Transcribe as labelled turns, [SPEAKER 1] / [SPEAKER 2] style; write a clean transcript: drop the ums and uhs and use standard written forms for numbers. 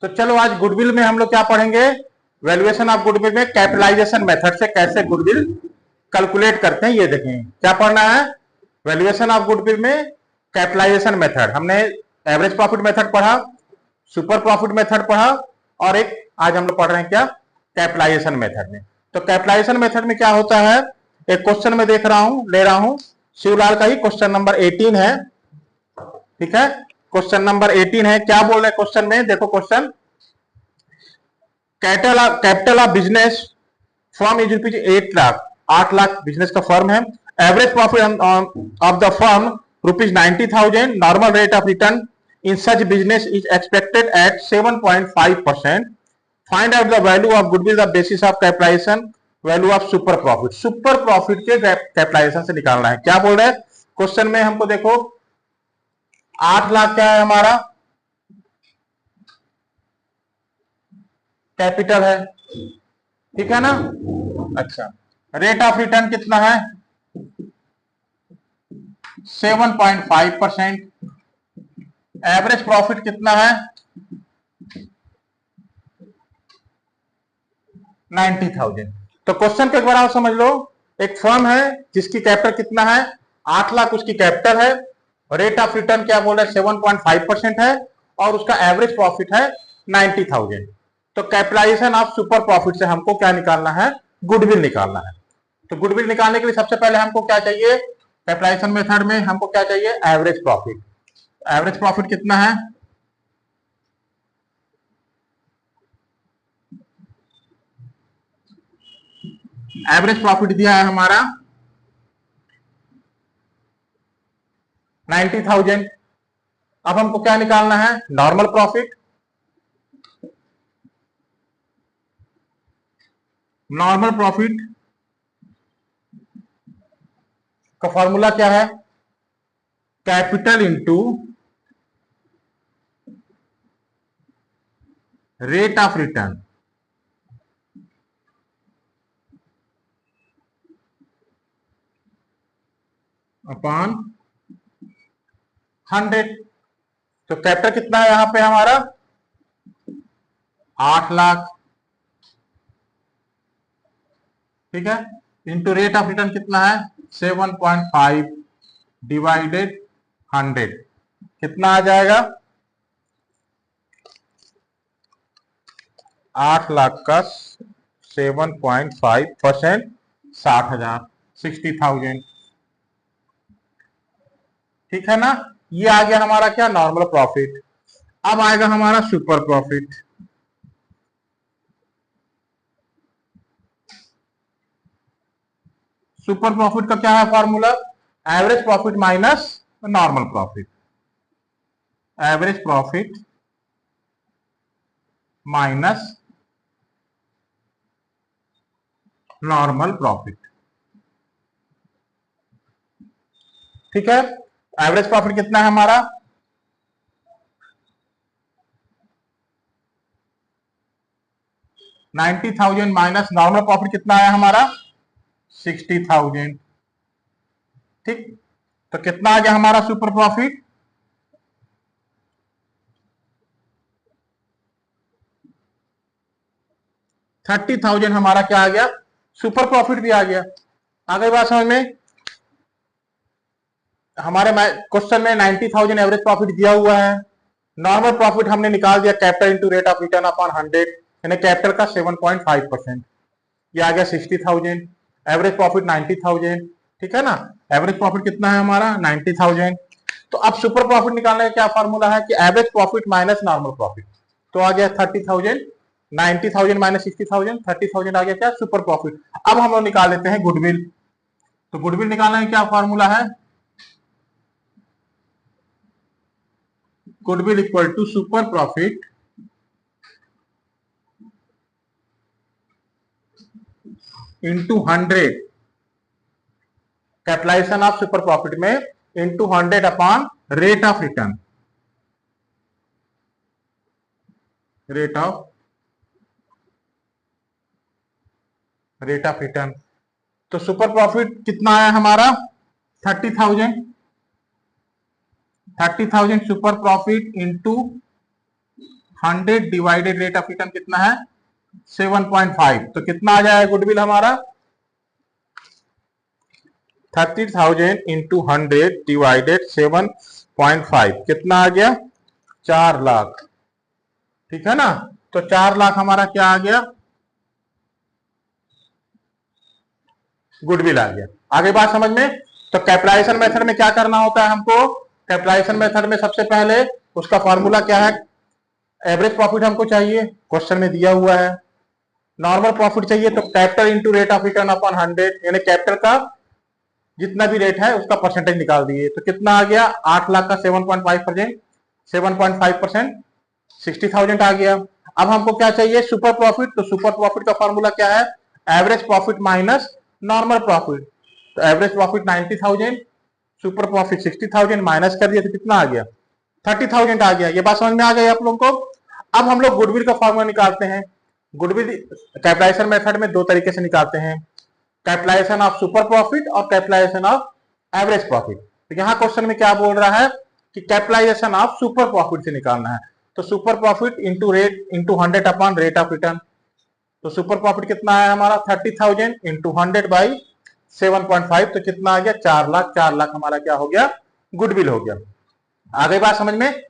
[SPEAKER 1] तो चलो आज गुडविल में हम लोग क्या पढ़ेंगे, वैल्यूएशन ऑफ गुडविल में कैपिटलाइजेशन मेथड से कैसे गुडविल कैलकुलेट करते हैं ये देखें। क्या पढ़ना है, वैल्यूएशन ऑफ गुडविल में कैपिटलाइजेशन मेथड। हमने एवरेज प्रॉफिट मेथड पढ़ा, सुपर प्रॉफिट मेथड पढ़ा, और एक आज हम लोग पढ़ रहे हैं क्या, कैपिटलाइजेशन मेथड में। तो कैपिटलाइजेशन मेथड में क्या होता है, एक क्वेश्चन में देख रहा हूं, ले रहा हूं शिवलाल का ही क्वेश्चन नंबर 18 है, ठीक है। क्वेश्चन नंबर 18 है, क्या बोल रहे हैं क्वेश्चन में, देखो question, capital of business firm is rupees 8 lakh, 8 lakh business का फर्म है। Average profit of the firm rupees 90,000, normal rate of return in such business is expected at 7.5%। Find out the value of goodwill the basis of capitalisation, value of super profit, super profit के capitalisation से निकालना है। क्या बोल रहे हैं question में, हमको देखो 8 लाख क्या है हमारा कैपिटल है, ठीक है ना। अच्छा, रेट ऑफ रिटर्न कितना है 7.5%। एवरेज प्रॉफिट कितना है 90,000। तो क्वेश्चन को एक बार आप समझ लो, एक फर्म है जिसकी कैपिटल कितना है 8 लाख, उसकी कैपिटल है, रेट ऑफ रिटर्न क्या बोल रहे हैं 7.5% है, और उसका एवरेज प्रॉफिट है 90,000। तो कैपिटलाइजेशन ऑफ सुपर प्रॉफिट से हमको क्या निकालना है, गुडविल निकालना है। तो गुडविल निकालने के लिए सबसे पहले हमको क्या चाहिए, कैपिटलाइजेशन मेथड में हमको क्या चाहिए, एवरेज प्रॉफिट। एवरेज प्रॉफिट कितना है, एवरेज प्रॉफिट दिया है हमारा 90,000। अब हमको क्या निकालना है, नॉर्मल प्रॉफिट। नॉर्मल प्रॉफिट का फॉर्मूला क्या है, capital into rate of return upon 100। तो कैपिटल कितना है यहां पे हमारा 8 लाख, ठीक है, इंटू रेट ऑफ रिटर्न कितना है 7.5 डिवाइडेड 100, कितना आ जाएगा 8 लाख का 7.5%, 60,000, 60,000, ठीक है ना। ये आ गया हमारा क्या, नॉर्मल प्रॉफिट। अब आएगा हमारा सुपर प्रॉफिट। सुपर प्रॉफिट का क्या है formula, average profit minus normal profit, average profit minus normal profit, ठीक है। एवरेज प्रॉफिट कितना है हमारा 90,000 माइनस नॉर्मल प्रॉफिट कितना आया हमारा 60,000, ठीक। तो कितना आ गया हमारा सुपर प्रॉफिट 30,000 हमारा क्या आ गया, सुपर प्रॉफिट भी आ गया। आ गई बात समझ में। हमारे क्वेश्चन में 90,000 एवरेज प्रॉफिट दिया हुआ है, नॉर्मल प्रॉफिट हमने निकाल दिया capital into rate of return upon 100, यानी कैपिटल का 7.5%, ये आ गया 60,000, एवरेज प्रॉफिट 90,000, ठीक है ना। एवरेज प्रॉफिट कितना है हमारा 90,000। तो अब सुपर प्रॉफिट निकालने का क्या फॉर्मूला है कि average profit minus normal profit, तो आ गया 30,000, 90,000 माइनस 60,000, 30,000 आ गया क्या सुपर प्रॉफिट। अब हम लोग निकाल लेते हैं गुडविल। तो गुडविल निकालने का क्या फॉर्मूला है, goodwill equal to super profit into 100, capitalisation of super profit में into 100 upon rate of return, rate of return. तो सुपर प्रॉफिट कितना आया हमारा 30,000, 30,000 super profit into 100 divided rate of return कितना है 7.5, तो कितना आ जाएगा गुडविल हमारा 30,000 इंटू 100 डिवाइडेड 7.5 कितना आ गया 4 लाख। ठीक है ना, तो 4 लाख हमारा क्या आ गया गुडविल आ गया। आगे बात समझ में। तो कैपिटलाइजेशन मेथड में क्या करना होता है हमको, कैपिटलाइजेशन मेथड में सबसे पहले उसका फॉर्मूला क्या है, एवरेज प्रॉफिट हमको चाहिए, क्वेश्चन में दिया हुआ है। नॉर्मल प्रॉफिट चाहिए तो capital into rate of return upon 100, यानी कैपिटल का जितना भी रेट है उसका परसेंटेज निकाल दिए, तो कितना आ गया 8 लाख का 7.5%, 60,000 आ गया। अब हमको क्या चाहिए सुपर प्रॉफिट, तो सुपर प्रॉफिट का फॉर्मूला क्या है, average profit minus normal profit. तो average profit 90,000, super profit 60,000 minus कर दिया तो कितना आ गया 30,000 आ गया। ये बात समझ में आ गई आप लोगों को। अब हम लोग गुडविल का फॉर्मूला निकालते हैं। गुडविल कैपिटलाइजेशन मेथड में दो तरीके से निकालते हैं, कैपिटलाइजेशन ऑफ सुपर प्रॉफिट और कैपिटलाइजेशन ऑफ एवरेज प्रॉफिट। तो यहाँ क्वेश्चन में क्या बोल रहा है कि कैपिटलाइजेशन ऑफ सुपर प्रॉफिट से निकालना है, तो super profit into rate into 100 upon rate of return. तो सुपर प्रॉफिट कितना है हमारा 30,000 इंटू 100 बाई 7.5, तो कितना आ गया 4 लाख। 4 लाख हमारा क्या हो गया गुडविल हो गया। आ गई बात समझ में।